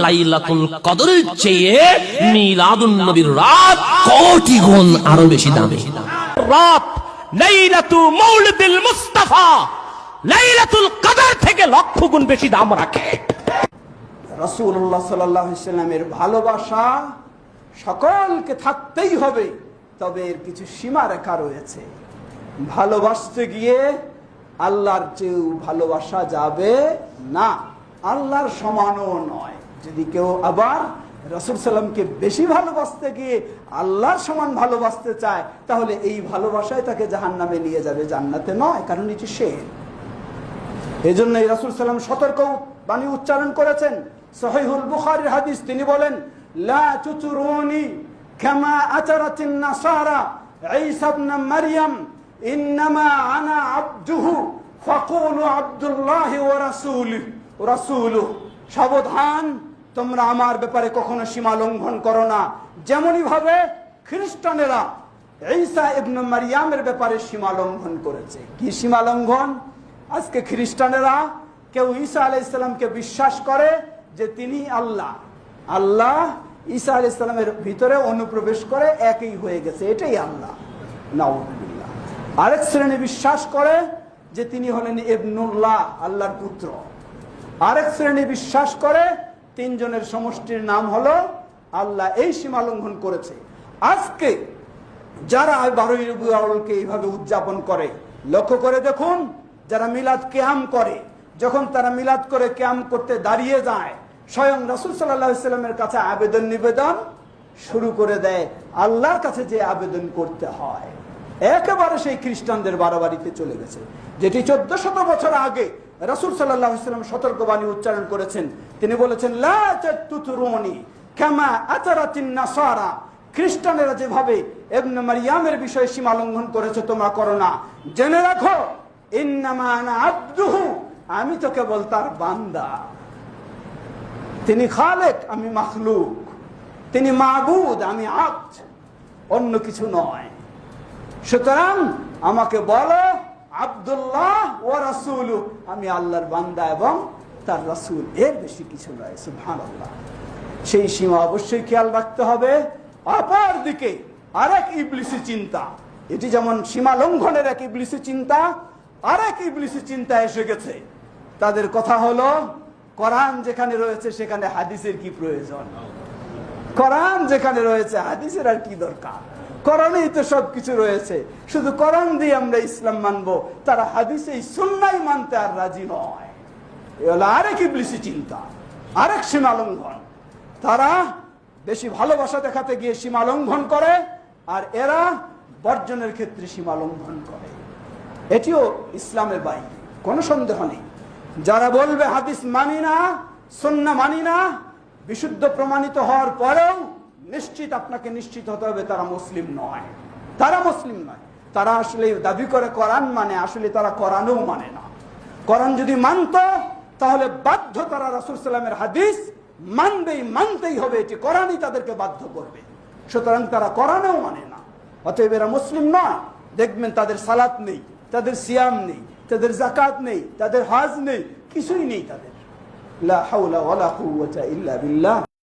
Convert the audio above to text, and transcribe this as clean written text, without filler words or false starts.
লাইলাতুল কদরের চেয়ে মিলাদুন নবীর রাত কোটি গুণ আরো বেশি দামি। রাত লাইলাতু মাউলিদুল মুস্তাফা লাইলাতুল কদর থেকে লক্ষ গুণ বেশি দাম রাখে। রাসূলুল্লাহ সাল্লাল্লাহু আলাইহি ওয়াসাল্লামের ভালোবাসা সকলকে থাকতেই হবে, তবে এর কিছু সীমারেখা রয়েছে। ভালোবাসতে গিয়ে আল্লাহর চেয়েও ভালোবাসা যাবে না, আল্লাহর সমানও নয়। যদি কেউ আবার রাসূল সাল্লামকে বেশি ভালোবাসতে গিয়ে আল্লাহর সমান ভালোবাসতে চায়, তাহলে এই ভালোবাসায় তাকে জাহান্নামে নিয়ে যাবে, জান্নাতে নয়, কারণ এটি শিরক। এই জন্য রাসূল সাল্লাম সতর্ক বাণী উচ্চারণ করেছেন। সহিহুল বুখারীর হাদিস, তিনি বলেন, লা তুতরুনি কামা আতারাতিন নাসারা ঈসা ইবনে মারইয়াম, ইন্নামা আনা আবদুহু ফাকুলু আব্দুল্লাহি ওয়া রাসূলুহু। সাবধান, তোমরা আমার ব্যাপারে কখনো সীমা লঙ্ঘন করো না, যেমনই ভাবে খ্রিস্টানেরা ঈসা ইবনে মারইয়ামের ব্যাপারে সীমা লঙ্ঘন করেছে। কি সীমা লঙ্ঘন? আজকে খ্রিস্টানেরা কেউ ঈসা আলাইহিস সালামকে বিশ্বাস করে যে তিনি আল্লাহ, আল্লাহ ঈসা আলাইহিস সালামের ভিতরে অনুপ্রবেশ করে একই হয়ে গেছে, এটাই আল্লাহ। নাউযুবিল্লাহ। আরেক শ্রেণী বিশ্বাস করে যে তিনি হলেন ইবনুল্লাহ, আল্লাহর পুত্র। আরেক শ্রেণী বিশ্বাস করে তিনজনের সমষ্টির নাম হলো আল্লাহ। এই সীমা লঙ্ঘন করেছে। আজকে যারা 12ই রবিউল আউয়ালকে এইভাবে উদযাপন করে, লক্ষ্য করে দেখুন, যারা মিলাদ কিয়াম করে, যখন তারা মিলাদ করে কিয়াম করতে দাঁড়িয়ে যায়, স্বয়ং রাসূল সাল্লাল্লাহু আলাইহি ওয়াসাল্লামের কাছে আবেদন নিবেদন শুরু করে দেয়, আল্লাহর কাছে যে আবেদন করতে হয়। একেবারে সেই খ্রিস্টানদের বাড়াবাড়িতে চলে গেছে, যেটি 1400 বছর আগে রাসূল সাল্লাল্লাহু আলাইহি ওয়াসাল্লাম সতর্কবাণী উচ্চারণ করেছেন। তিনি বলেছেন, লা তুতরুনি কামা আতারাতিন নাসারা, খ্রিস্টানেরা যেভাবে ইবনে মারইয়ামের বিষয়ে সীমা লঙ্ঘন করেছে তোমরা করো না। জেনে রাখো, ইন্নামা আনা আবদুহু, আমি তো কেবল তার বান্দা। তিনি খালেক, আমি মাখলুক। তিনি মাবুদ, আমি আবদ, অন্য কিছু নয়। সুতরাং আমাকে বলো আব্দুল্লাহ ওয়া রাসূলু, আমি আল্লাহর বান্দা এবং তার রাসূল, এর বেশি কিছু নয়। সুবহানাল্লাহ। সেই সীমা অবশ্যই খেয়াল রাখতে হবে। অপর দিকে আরেক ইবলিসি চিন্তা, এটি যেমন সীমা লঙ্ঘনের এক ইবলিসি চিন্তা, আরেক ইবলিসি চিন্তা এসে গেছে। তাদের কথা হলো, কোরআন যেখানে রয়েছে সেখানে হাদিসের কি প্রয়োজন? কোরআন যেখানে রয়েছে হাদিসের আর কি দরকার? কোরআনেই তো সবকিছু রয়েছে, শুধু কোরআন দিয়ে আমরা ইসলাম মানবো, তারা হাদিসে সুন্নাহ মানতে আর রাজি নয়। এ হলো আরেক ইবলিসি চিন্তা, আরেক সীমা লঙ্ঘন। তারা বেশি ভালোবাসা দেখাতে গিয়ে সীমা লঙ্ঘন করে, আর এরা বর্জনের ক্ষেত্রে সীমা লঙ্ঘন করে। এটিও ইসলামের বাইরে, কোনো সন্দেহ নেই। যারা বলবে হাদিস মানি না, সুন্নাহ মানি না, বিশুদ্ধ প্রমাণিত হওয়ার পরেও নিশ্চিত, আপনাকে নিশ্চিত হতে হবে তারা মুসলিম নয়। তারা মুসলিম নয়। তারা আসলে দাবি করে কোরআন মানে, আসলে তারা কোরআনও মানে না। কোরআন যদি মানত তাহলে বাধ্য তারা রাসূল সাল্লাল্লাহু আলাইহি ওয়াসাল্লামের হাদিস মানতেই হবে, এটি কোরআনই তাদেরকে বাধ্য করবে। সুতরাং তারা কোরআনও মানে না, অতএব এরা মুসলিম নয়। দেখবেন তাদের সালাত নেই, তাদের সিয়াম নেই, তাদের যাকাত নেই, তাদের হজ নেই, কিছুই নেই তাদের। লা হাওলা ওয়ালা কুওয়াতা ইল্লা বিল্লাহ।